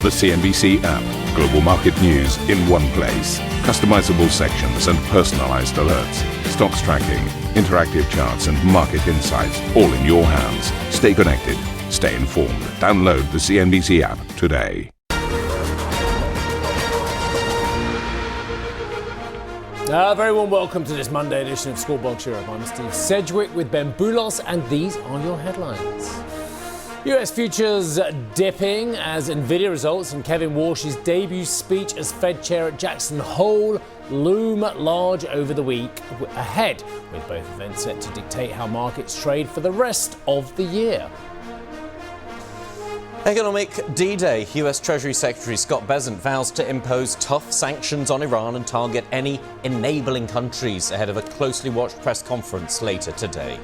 The CNBC app. Global market news in one place. Customizable sections and personalized alerts. Stocks tracking, interactive charts and market insights all in your hands. Stay connected. Stay informed. Download the CNBC app today. Very warm welcome to this Monday edition of Scorebox Europe. I'm Steve Sedgwick with Ben Boulos, and these are your headlines. US futures dipping as Nvidia results and Kevin Warsh's debut speech as Fed chair at Jackson Hole loom large over the week ahead, with both events set to dictate how markets trade for the rest of the year. Economic D-Day. US Treasury Secretary Scott Bessent vows to impose tough sanctions on Iran and target any enabling countries ahead of a closely watched press conference later today.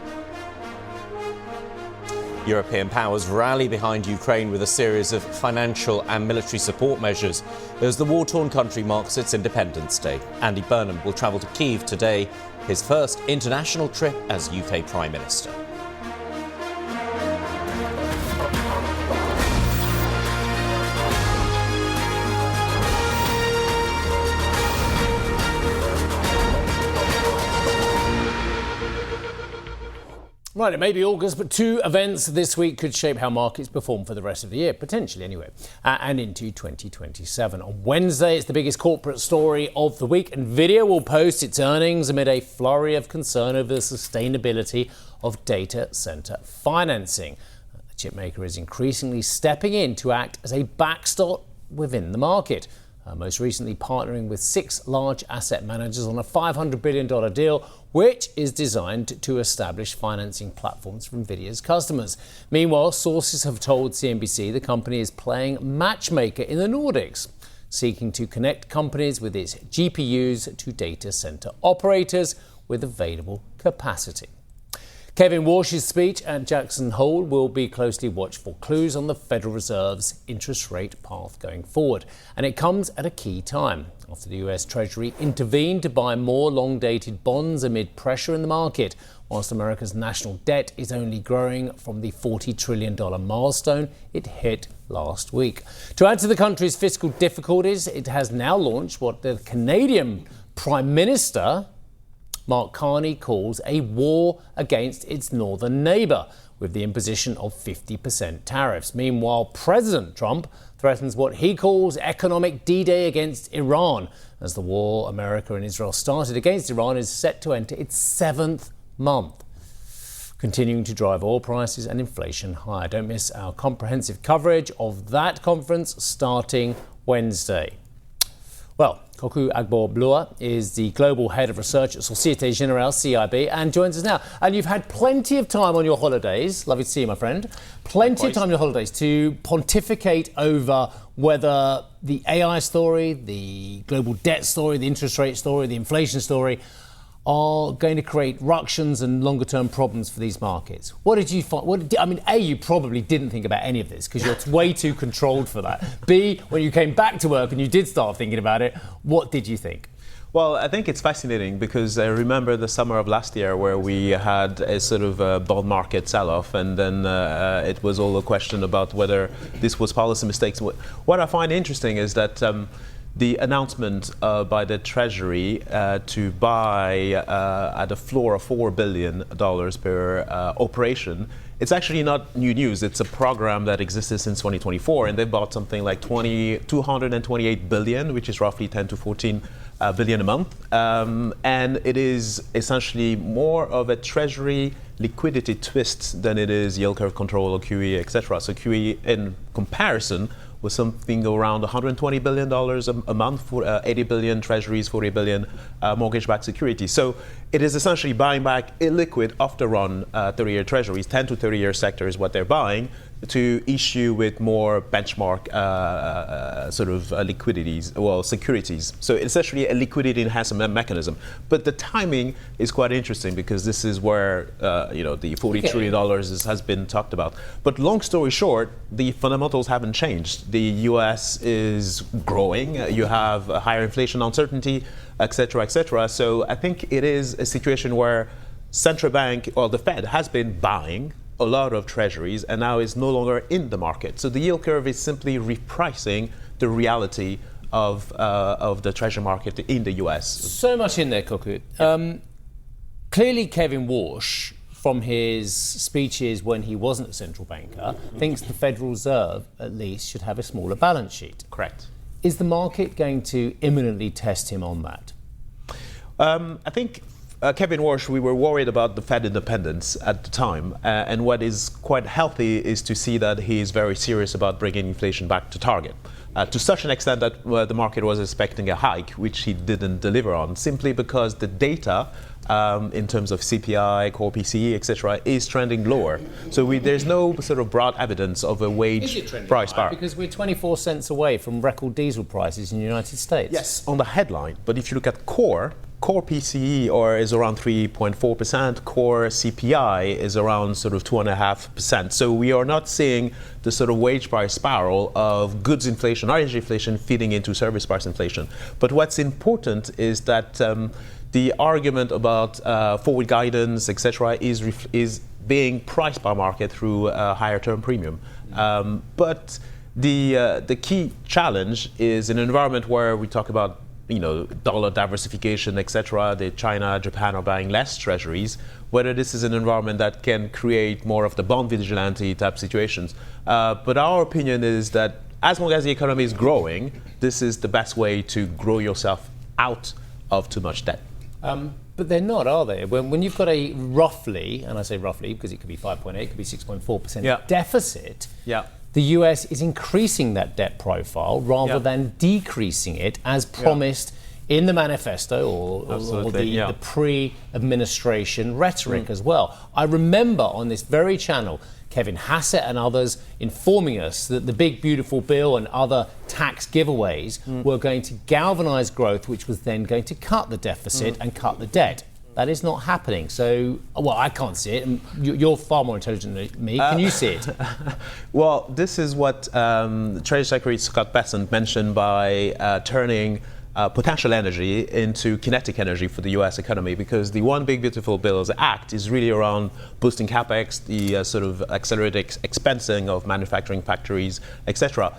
European powers rally behind Ukraine with a series of financial and military support measures as the war-torn country marks its Independence Day. Andy Burnham will travel to Kyiv today, his first international trip as UK Prime Minister. Right, it may be August, but two events this week could shape how markets perform for the rest of the year, potentially anyway, and into 2027. On Wednesday, it's the biggest corporate story of the week. Nvidia will post its earnings amid a flurry of concern over the sustainability of data center financing. The chipmaker is increasingly stepping in to act as a backstop within the market. Most recently partnering with 6 large asset managers on a $500 billion deal, which is designed to establish financing platforms for Nvidia's customers. Meanwhile, sources have told CNBC the company is playing matchmaker in the Nordics, seeking to connect companies with its GPUs to data center operators with available capacity. Kevin Warsh's speech at Jackson Hole will be closely watched for clues on the Federal Reserve's interest rate path going forward. And it comes at a key time after the US Treasury intervened to buy more long-dated bonds amid pressure in the market, whilst America's national debt is only growing from the $40 trillion milestone it hit last week. To add to the country's fiscal difficulties, it has now launched what the Canadian Prime Minister Mark Carney calls a war against its northern neighbour, with the imposition of 50% tariffs. Meanwhile, President Trump threatens what he calls economic D-Day against Iran, as the war America and Israel started against Iran is set to enter its 7th month, continuing to drive oil prices and inflation higher. Don't miss our comprehensive coverage of that conference starting Wednesday. Well, Koku Agbo-Blua is the Global Head of Research at Societe Generale, CIB, and joins us now. And you've had plenty of time on your holidays, lovely to see you, my friend, plenty of time on your holidays to pontificate over whether the AI story, the global debt story, the interest rate story, the inflation story are going to create ructions and longer-term problems for these markets. What did you find? A, you probably didn't think about any of this because you're way too controlled for that. B, when you came back to work and you did start thinking about it, what did you think? Well, I think it's fascinating because I remember the summer of last year where we had a sort of bond market sell-off, and then it was all a question about whether this was policy mistakes. What I find interesting is that the announcement by the Treasury to buy at a floor of $4 billion per operation, it's actually not new news. It's a program that existed since 2024, and they bought something like 228 billion, which is roughly 10 to 14 billion a month. And it is essentially more of a Treasury liquidity twist than it is yield curve control or QE, etc. So QE, in comparison, was something around $120 billion a month for 80 billion treasuries, 40 billion mortgage-backed securities. So it is essentially buying back illiquid, off-the-run 30-year treasuries, 10 to 30-year sector is what they're buying, to issue with more benchmark liquidities, well, securities. So it's actually a liquidity enhancement mechanism. But the timing is quite interesting because this is where the $40 trillion has been talked about. But long story short, the fundamentals haven't changed. The U.S. is growing. You have higher inflation uncertainty, et cetera, et cetera. So I think it is a situation where central bank, or the Fed, has been buying a lot of treasuries and now is no longer in the market. So the yield curve is simply repricing the reality of the treasury market in the US. So much in there, Koku. Clearly, Kevin Warsh, from his speeches when he wasn't a central banker, thinks the Federal Reserve, at least, should have a smaller balance sheet. Correct. Is the market going to imminently test him on that? I think Kevin Warsh, we were worried about the Fed independence at the time. And what is quite healthy is to see that he is very serious about bringing inflation back to target. To such an extent that the market was expecting a hike, which he didn't deliver on, simply because the data in terms of CPI, core PCE, etc., is trending lower. So there's no sort of broad evidence of a wage price power. Because we're 24 cents away from record diesel prices in the United States. Yes, on the headline. But if you look at core PCE is around 3.4%, core CPI is around sort of 2.5%. So we are not seeing the sort of wage price spiral of goods inflation, energy inflation feeding into service price inflation. But what's important is that the argument about forward guidance, etc., is being priced by market through a higher term premium. But the key challenge is in an environment where we talk about dollar diversification, etc. The China, Japan are buying less treasuries. Whether this is an environment that can create more of the bond vigilante type situations. But our opinion is that as long as the economy is growing, this is the best way to grow yourself out of too much debt. But they're not, are they? When you've got a roughly, and I say roughly because it could be 5.8, it could be 6.4% deficit, the US is increasing that debt profile rather than decreasing it as promised in the manifesto or the pre-administration rhetoric as well. I remember on this very channel, Kevin Hassett and others informing us that the big beautiful bill and other tax giveaways were going to galvanise growth, which was then going to cut the deficit and cut the debt. That is not happening. So, well, I can't see it. And you're far more intelligent than me. Can you see it? Well, this is what Treasury Secretary Scott Bessent mentioned by turning potential energy into kinetic energy for the US economy, because the One Big Beautiful Bills Act is really around boosting capex, the sort of accelerated expensing of manufacturing factories, etc.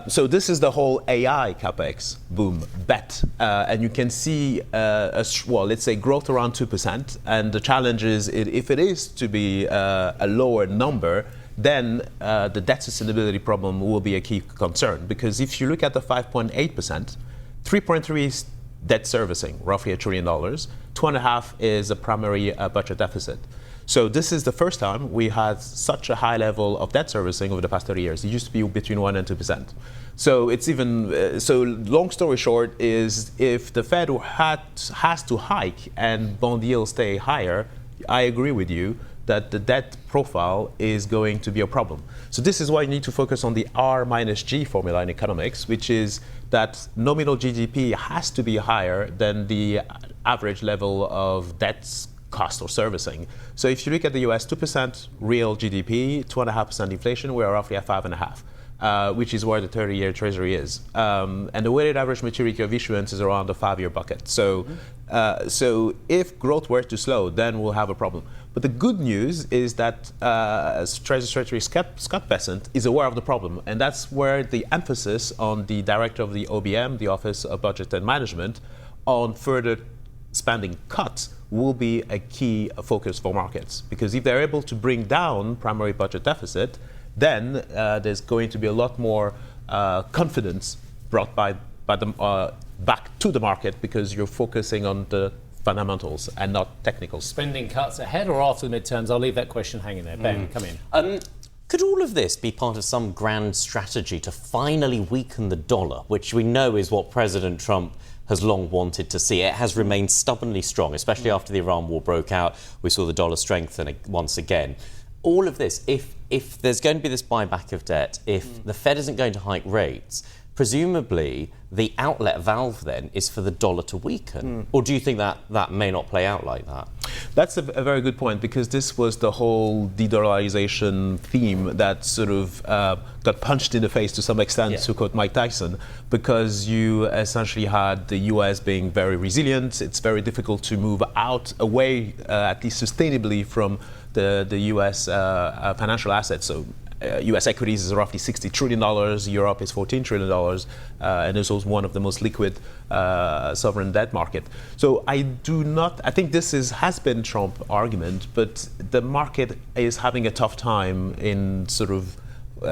So this is the whole AI capex boom bet, and you can see let's say growth around 2%. And the challenge is, if it is to be a lower number, then the debt sustainability problem will be a key concern. Because if you look at the 5.8%, 3.3 is debt servicing, roughly $1 trillion. 2.5 is a primary budget deficit. So this is the first time we had such a high level of debt servicing over the past 30 years. It used to be between 1% and 2%. So it's even so. Long story short is, if the Fed has to hike and bond yields stay higher, I agree with you that the debt profile is going to be a problem. So this is why you need to focus on the R minus G formula in economics, which is that nominal GDP has to be higher than the average level of debts cost or servicing. So if you look at the US, 2% real GDP, 2.5% inflation, we are roughly at 5.5%, which is where the 30-year Treasury is. And the weighted average maturity of issuance is around the 5-year bucket. So, so if growth were to slow, then we'll have a problem. But the good news is that Treasury Secretary Scott Bessent is aware of the problem. And that's where the emphasis on the director of the OBM, the Office of Budget and Management, on further spending cuts will be a key focus for markets. Because if they're able to bring down primary budget deficit, then there's going to be a lot more confidence brought by the, back to the market, because you're focusing on the fundamentals and not technicals. Spending cuts ahead or after the midterms? I'll leave that question hanging there. Ben, come in. Could all of this be part of some grand strategy to finally weaken the dollar, which we know is what President Trump has long wanted to see? It has remained stubbornly strong, especially after the Iran war broke out. We saw the dollar strengthen once again. All of this, if there's going to be this buyback of debt, if the Fed isn't going to hike rates, presumably the outlet valve then is for the dollar to weaken. Or do you think that that may not play out like that? That's a very good point, because this was the whole de-dollarization theme that sort of got punched in the face to some extent, to quote Mike Tyson, because you essentially had the US being very resilient. It's very difficult to move away, at least sustainably, from the US financial assets. So US equities is roughly $60 trillion, Europe is $14 trillion, and it's also one of the most liquid sovereign debt market. So I think this has been Trump's argument, but the market is having a tough time in sort of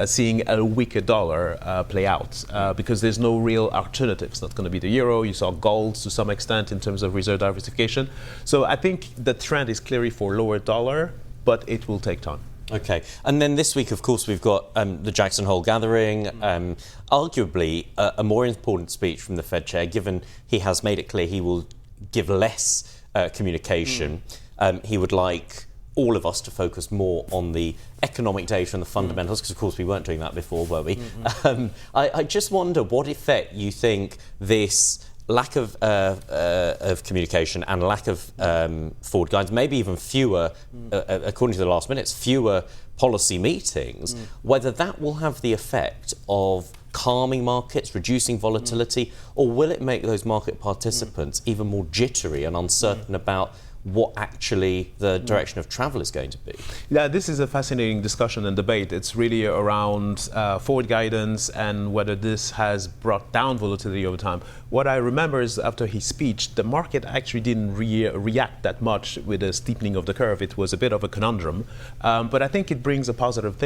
seeing a weaker dollar play out because there's no real alternative. It's not going to be the euro. You saw gold to some extent in terms of reserve diversification. So I think the trend is clearly for lower dollar, but it will take time. Okay. And then this week, of course, we've got the Jackson Hole gathering, arguably a more important speech from the Fed chair, given he has made it clear he will give less communication. He would like all of us to focus more on the economic data and the fundamentals, because, of course, we weren't doing that before, were we? I just wonder what effect you think this lack of communication and lack of forward guidance, maybe even fewer, according to the last minutes, fewer policy meetings, whether that will have the effect of calming markets, reducing volatility, or will it make those market participants even more jittery and uncertain about what actually the direction of travel is going to be? Yeah, this is a fascinating discussion and debate. It's really around forward guidance and whether this has brought down volatility over time. What I remember is after his speech, the market actually didn't react that much with a steepening of the curve. It was a bit of a conundrum. But I think it brings a positive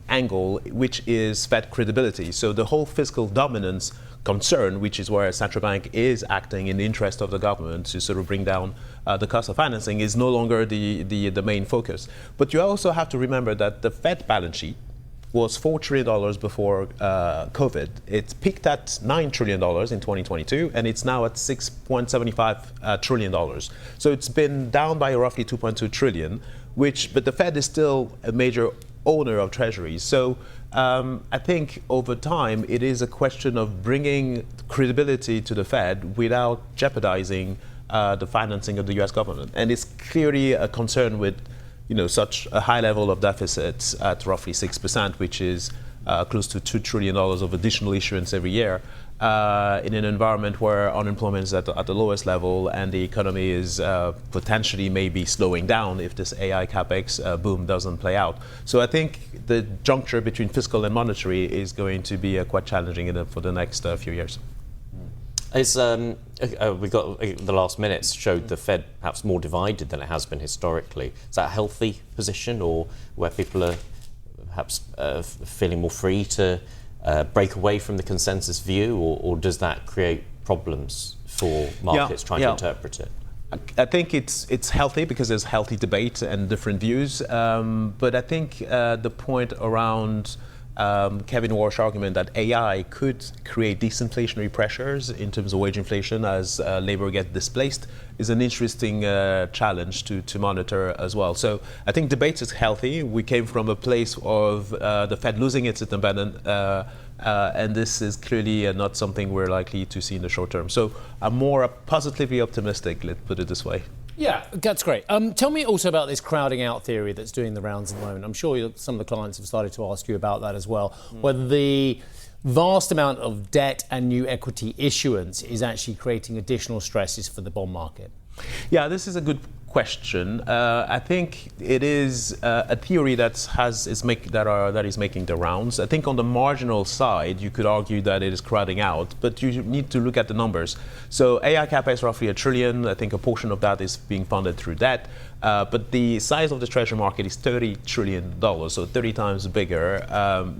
angle, which is Fed credibility. So the whole fiscal dominance concern, which is where a central bank is acting in the interest of the government to sort of bring down the cost of financing, is no longer the main focus. But you also have to remember that the Fed balance sheet was $4 trillion before COVID. It peaked at $9 trillion in 2022, and it's now at $6.75 trillion. So it's been down by roughly $2.2 trillion, but the Fed is still a major owner of treasuries. So I think over time it is a question of bringing credibility to the Fed without jeopardizing the financing of the US government. And it's clearly a concern with such a high level of deficits at roughly 6%, which is close to $2 trillion of additional issuance every year, in an environment where unemployment is at the lowest level and the economy is potentially maybe slowing down if this AI capex boom doesn't play out. So I think the juncture between fiscal and monetary is going to be quite challenging for the next few years. We got the last minutes showed the Fed perhaps more divided than it has been historically. Is that a healthy position, or where people are perhaps feeling more free to break away from the consensus view, or does that create problems for markets trying to interpret it? I think it's healthy because there's healthy debate and different views. But I think the point around Kevin Warsh's argument that AI could create disinflationary pressures in terms of wage inflation as labor gets displaced is an interesting challenge to monitor as well. So I think debate is healthy. We came from a place of the Fed losing its independence, and this is clearly not something we're likely to see in the short term. So I'm more positively optimistic, let's put it this way. Yeah, that's great. Tell me also about this crowding out theory that's doing the rounds at the moment. I'm sure some of the clients have started to ask you about that as well. Whether the vast amount of debt and new equity issuance is actually creating additional stresses for the bond market. Yeah, this is a good question. I think it is a theory that is making the rounds. I think on the marginal side, you could argue that it is crowding out, but you need to look at the numbers. So AI capex roughly $1 trillion. I think a portion of that is being funded through debt. But the size of the treasury market is $30 trillion, so 30 times bigger.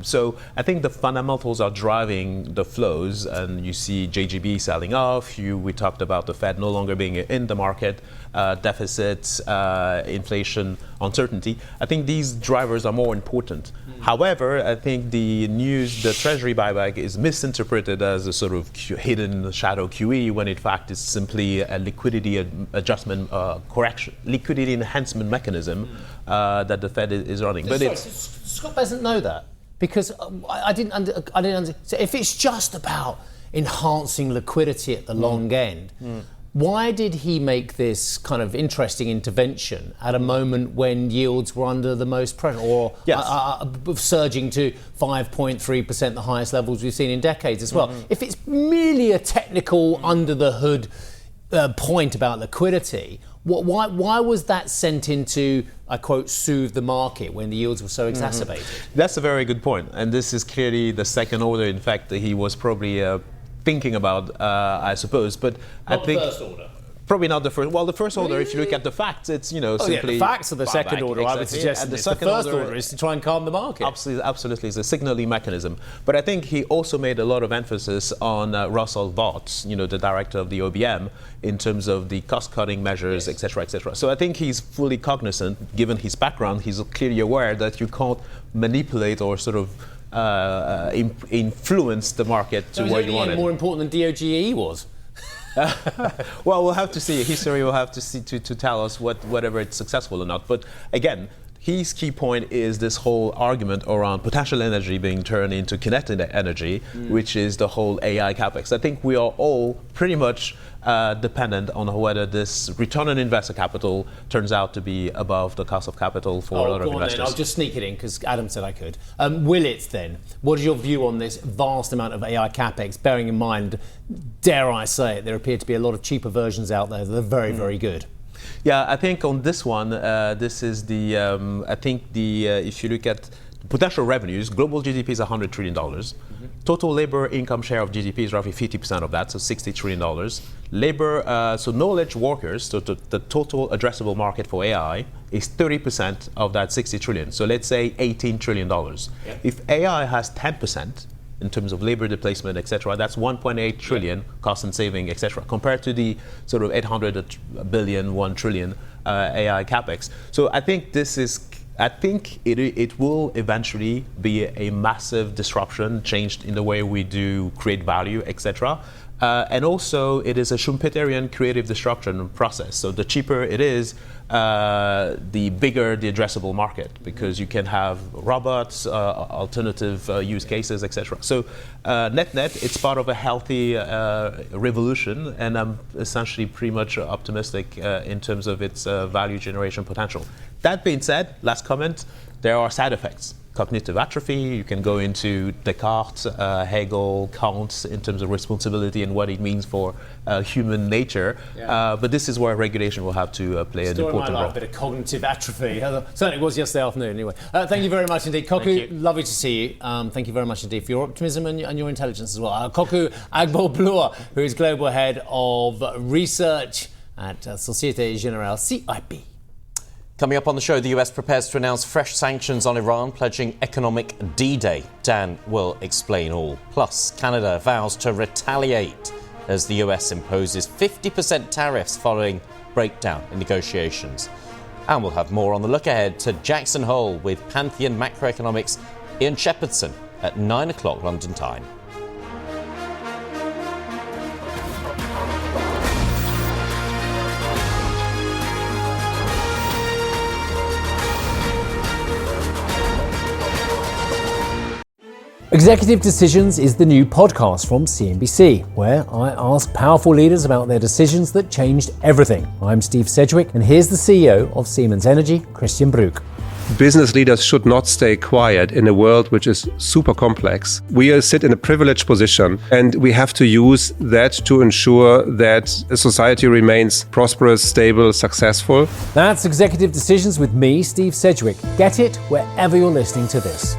So I think the fundamentals are driving the flows, and you see JGB selling off. We talked about the Fed no longer being in the market, deficits, inflation, uncertainty. I think these drivers are more important. However, I think the Treasury buyback is misinterpreted as a sort of hidden shadow QE, when in fact it's simply a liquidity adjustment correction, liquidity enhancement mechanism that the Fed is running. But Scott doesn't know that, because I didn't understand. So if it's just about enhancing liquidity at the long end, why did he make this kind of interesting intervention at a moment when yields were under the most pressure, or surging to 5.3%, the highest levels we've seen in decades as well? If it's merely a technical under the hood point about liquidity, Why was that sent in to, I quote, soothe the market when the yields were so exacerbated? That's a very good point. And this is clearly the second order, in fact, that he was probably thinking about, I suppose. But I think the first order. Probably not the first. Well, the first order, if you look at the facts, it's, simply... the facts are the second buyback, order, exactly. I would suggest. And the first order is to try and calm the market. Absolutely. It's a signaling mechanism. But I think he also made a lot of emphasis on Russell Vought, the director of the OBM, in terms of the cost-cutting measures, etc., etc. So I think he's fully cognizant, given his background, he's clearly aware that you can't manipulate or sort of influence the market to where you want it. More important than DOGE was. Well, we'll have to see. History will have to see to tell us whether it's successful or not. But again, his key point is this whole argument around potential energy being turned into kinetic energy, which is the whole AI capex. I think we are all pretty much dependent on whether this return on investor capital turns out to be above the cost of capital for a lot of investors. Then. I'll just sneak it in because Adam said I could. Will it then? What is your view on this vast amount of AI capex, bearing in mind, dare I say it, there appear to be a lot of cheaper versions out there that are very, very good? Yeah, I think on this one, this is the, if you look at potential revenues, global GDP is $100 trillion. Total labor income share of GDP is roughly 50% of that, so $60 trillion. Labor, so knowledge workers, so the total addressable market for AI is 30% of that 60 trillion. So let's say $18 trillion. Yeah. If AI has 10%, in terms of labor displacement, etc., that's 1.8 trillion cost and saving, etc., compared to the sort of 800 billion, 1 trillion AI capex. So I think it will eventually be a massive disruption, changed in the way we do create value, etc. And also, it is a Schumpeterian creative destruction process. So the cheaper it is, the bigger the addressable market, because you can have robots, alternative use cases, etc. So net-net, it's part of a healthy revolution, and I'm essentially pretty much optimistic in terms of its value generation potential. That being said, last comment, there are side effects. Cognitive atrophy, you can go into Descartes, Hegel, Kant in terms of responsibility and what it means for human nature. Yeah. But this is where regulation will have to play an important role. A bit of cognitive atrophy. Certainly was yesterday afternoon anyway. Thank you very much indeed. Koku, lovely to see you. Thank you very much indeed for your optimism and your intelligence as well. Koku Agbo-Bloor, who is Global Head of Research at Societe Generale CIB. Coming up on the show, the US prepares to announce fresh sanctions on Iran, pledging economic D-Day. Dan will explain all. Plus, Canada vows to retaliate as the US imposes 50% tariffs following breakdown in negotiations. And we'll have more on the look ahead to Jackson Hole with Pantheon Macroeconomics' Ian Shepherdson at 9 o'clock London time. Executive Decisions is the new podcast from CNBC, where I ask powerful leaders about their decisions that changed everything. I'm Steve Sedgwick, and here's the CEO of Siemens Energy, Christian Bruch. Business leaders should not stay quiet in a world which is super complex. We sit in a privileged position, and we have to use that to ensure that a society remains prosperous, stable, successful. That's Executive Decisions with me, Steve Sedgwick. Get it wherever you're listening to this.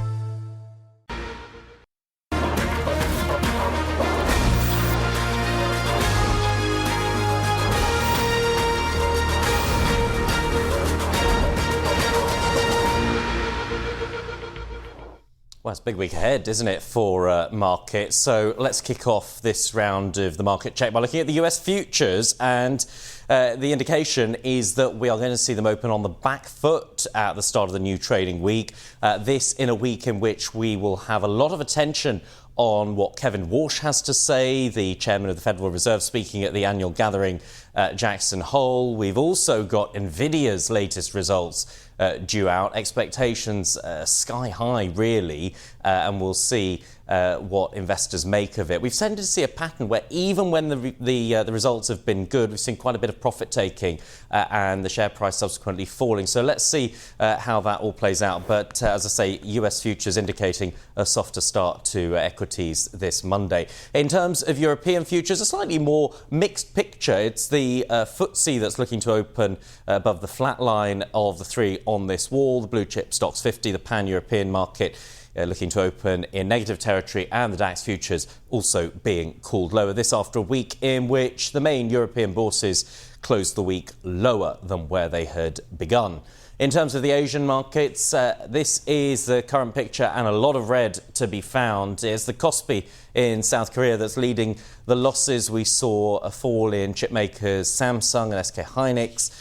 Well, it's a big week ahead, isn't it, for markets? So let's kick off this round of the market check by looking at the US futures. And the indication is that we are going to see them open on the back foot at the start of the new trading week. This in a week in which we will have a lot of attention on what Kevin Warsh has to say, the chairman of the Federal Reserve speaking at the annual gathering at Jackson Hole. We've also got Nvidia's latest results due out. Expectations sky high, really, and we'll see what investors make of it. We've tended to see a pattern where even when the results have been good, we've seen quite a bit of profit taking and the share price subsequently falling. So let's see how that all plays out. But as I say, US futures indicating a softer start to equities this Monday. In terms of European futures, a slightly more mixed picture. It's the the FTSE that's looking to open above the flat line of the three on this wall. The blue chip stocks 50, the pan-European market looking to open in negative territory, and the DAX futures also being called lower. This after a week in which the main European bourses closed the week lower than where they had begun. In terms of the Asian markets, this is the current picture, and a lot of red to be found. It's the Kospi in South Korea that's leading the losses. We saw a fall in chip makers Samsung and SK Hynix.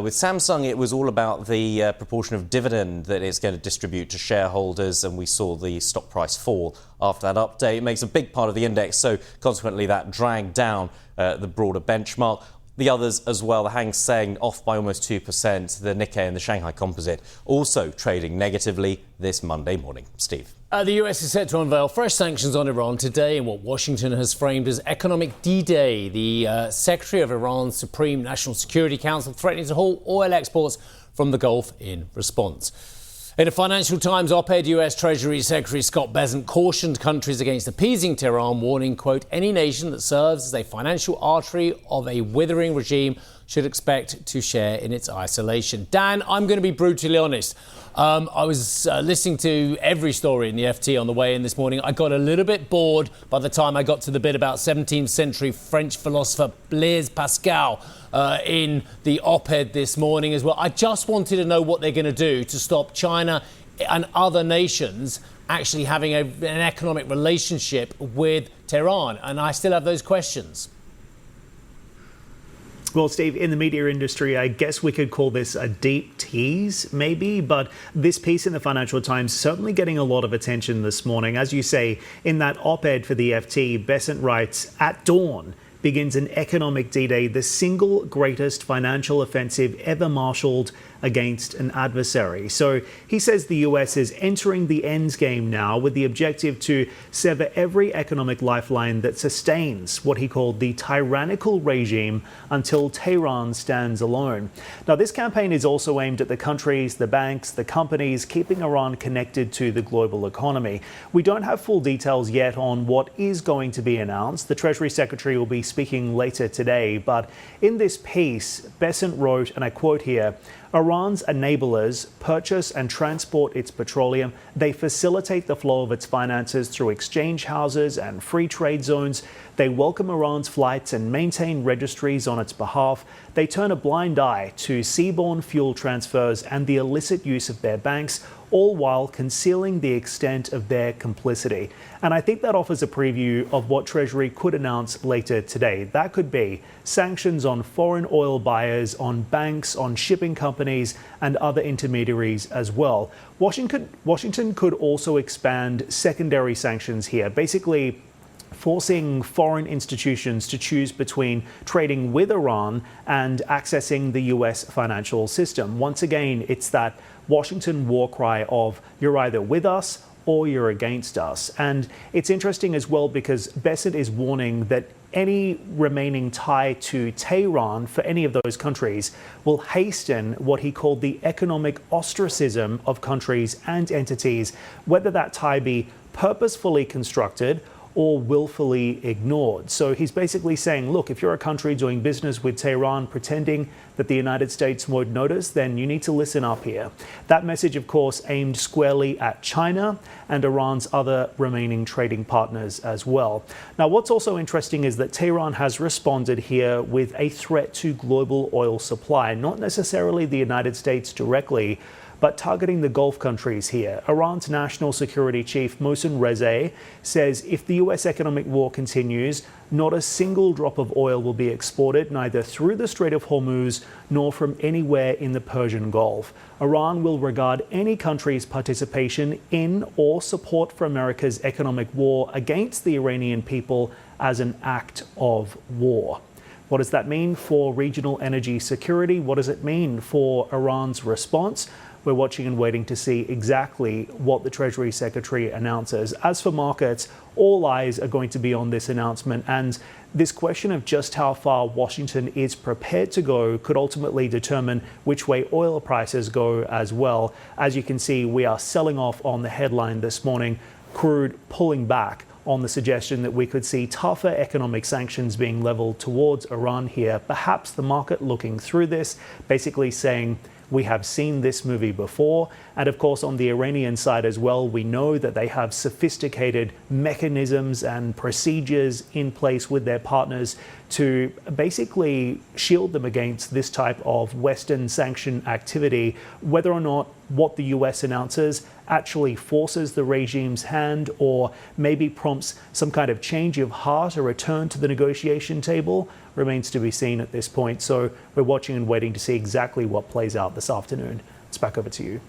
With Samsung, it was all about the proportion of dividend that it's going to distribute to shareholders, and we saw the stock price fall after that update. It makes a big part of the index, so consequently that dragged down the broader benchmark. The others as well, the Hang Seng off by almost 2%, the Nikkei and the Shanghai Composite also trading negatively this Monday morning. Steve. The US is set to unveil fresh sanctions on Iran today in what Washington has framed as economic D-Day. The Secretary of Iran's Supreme National Security Council threatening to halt oil exports from the Gulf in response. In a Financial Times op-ed, US Treasury Secretary Scott Bessent cautioned countries against appeasing Tehran, warning, quote, any nation that serves as a financial artery of a withering regime should expect to share in its isolation. Dan, I'm going to be brutally honest. I was listening to every story in the FT on the way in this morning. I got a little bit bored by the time I got to the bit about 17th century French philosopher Blaise Pascal in the op-ed this morning as well. I just wanted to know what they're going to do to stop China and other nations actually having an economic relationship with Tehran. And I still have those questions. Well, Steve, in the media industry, I guess we could call this a deep tease, maybe, but this piece in the Financial Times certainly getting a lot of attention this morning. As you say, in that op-ed for the FT, Bessent writes, at dawn begins an economic D-Day, the single greatest financial offensive ever marshalled against an adversary. So he says the US is entering the end game now with the objective to sever every economic lifeline that sustains what he called the tyrannical regime until Tehran stands alone. Now, this campaign is also aimed at the countries, the banks, the companies keeping Iran connected to the global economy. We don't have full details yet on what is going to be announced. The Treasury Secretary will be speaking later today, but in this piece, Bessent wrote, and I quote here, Iran's enablers purchase and transport its petroleum. They facilitate the flow of its finances through exchange houses and free trade zones. They welcome Iran's flights and maintain registries on its behalf. They turn a blind eye to seaborne fuel transfers and the illicit use of their banks, all while concealing the extent of their complicity. And I think that offers a preview of what Treasury could announce later today. That could be sanctions on foreign oil buyers, on banks, on shipping companies, and other intermediaries as well. Washington could also expand secondary sanctions here, basically forcing foreign institutions to choose between trading with Iran and accessing the US financial system. Once again, it's that Washington war cry of you're either with us or you're against us. And it's interesting as well because Bessent is warning that any remaining tie to Tehran for any of those countries will hasten what he called the economic ostracism of countries and entities, whether that tie be purposefully constructed or willfully ignored. So he's basically saying, look, if you're a country doing business with Tehran pretending that the United States won't notice, then you need to listen up here. That message, of course, aimed squarely at China and Iran's other remaining trading partners as well. Now, what's also interesting is that Tehran has responded here with a threat to global oil supply, not necessarily the United States directly, but targeting the Gulf countries here. Iran's national security chief, Mohsen Reza, says if the US economic war continues, not a single drop of oil will be exported, neither through the Strait of Hormuz nor from anywhere in the Persian Gulf. Iran will regard any country's participation in or support for America's economic war against the Iranian people as an act of war. What does that mean for regional energy security? What does it mean for Iran's response? We're watching and waiting to see exactly what the Treasury Secretary announces. As for markets, all eyes are going to be on this announcement, and this question of just how far Washington is prepared to go could ultimately determine which way oil prices go as well. As you can see, we are selling off on the headline this morning, crude pulling back on the suggestion that we could see tougher economic sanctions being leveled towards Iran here. Perhaps the market looking through this, basically saying, we have seen this movie before. And of course, on the Iranian side as well, we know that they have sophisticated mechanisms and procedures in place with their partners to basically shield them against this type of Western sanction activity, whether or not what the US announces actually forces the regime's hand or maybe prompts some kind of change of heart, a return to the negotiation table, remains to be seen at this point. So we're watching and waiting to see exactly what plays out this afternoon. It's back over to you.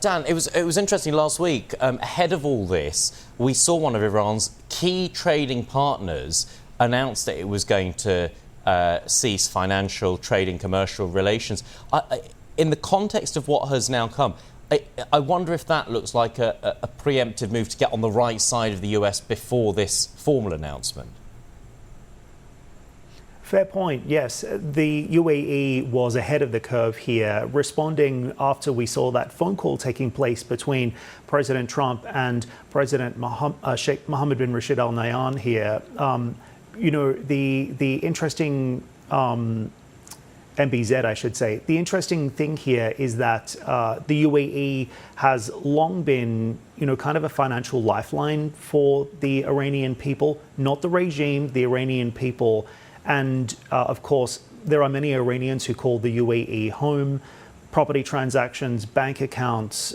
Dan, it was interesting last week. Ahead of all this, we saw one of Iran's key trading partners announce that it was going to cease financial, trading, commercial relations. In the context of what has now come, I wonder if that looks like a preemptive move to get on the right side of the US before this formal announcement. Fair point, yes. The UAE was ahead of the curve here, responding after we saw that phone call taking place between President Trump and President Sheikh Mohammed bin Rashid Al Nahyan here. The interesting MBZ, I should say. The interesting thing here is that the UAE has long been, kind of a financial lifeline for the Iranian people, not the regime, the Iranian people. And of course, there are many Iranians who call the UAE home. Property transactions, bank accounts,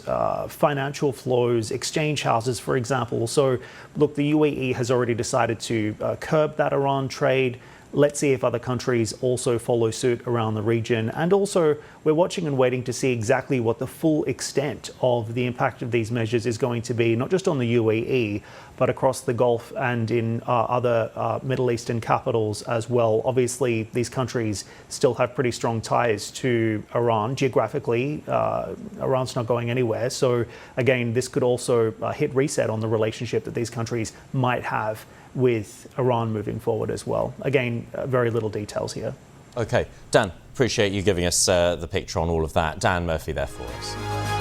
financial flows, exchange houses, for example. So, look, the UAE has already decided to curb that Iran trade. Let's see if other countries also follow suit around the region. And also, we're watching and waiting to see exactly what the full extent of the impact of these measures is going to be, not just on the UAE, but across the Gulf and in other Middle Eastern capitals as well. Obviously, these countries still have pretty strong ties to Iran. Geographically, Iran's not going anywhere. So again, this could also hit reset on the relationship that these countries might have with Iran moving forward as well. Again, very little details here. OK. Dan, appreciate you giving us the picture on all of that. Dan Murphy there for us.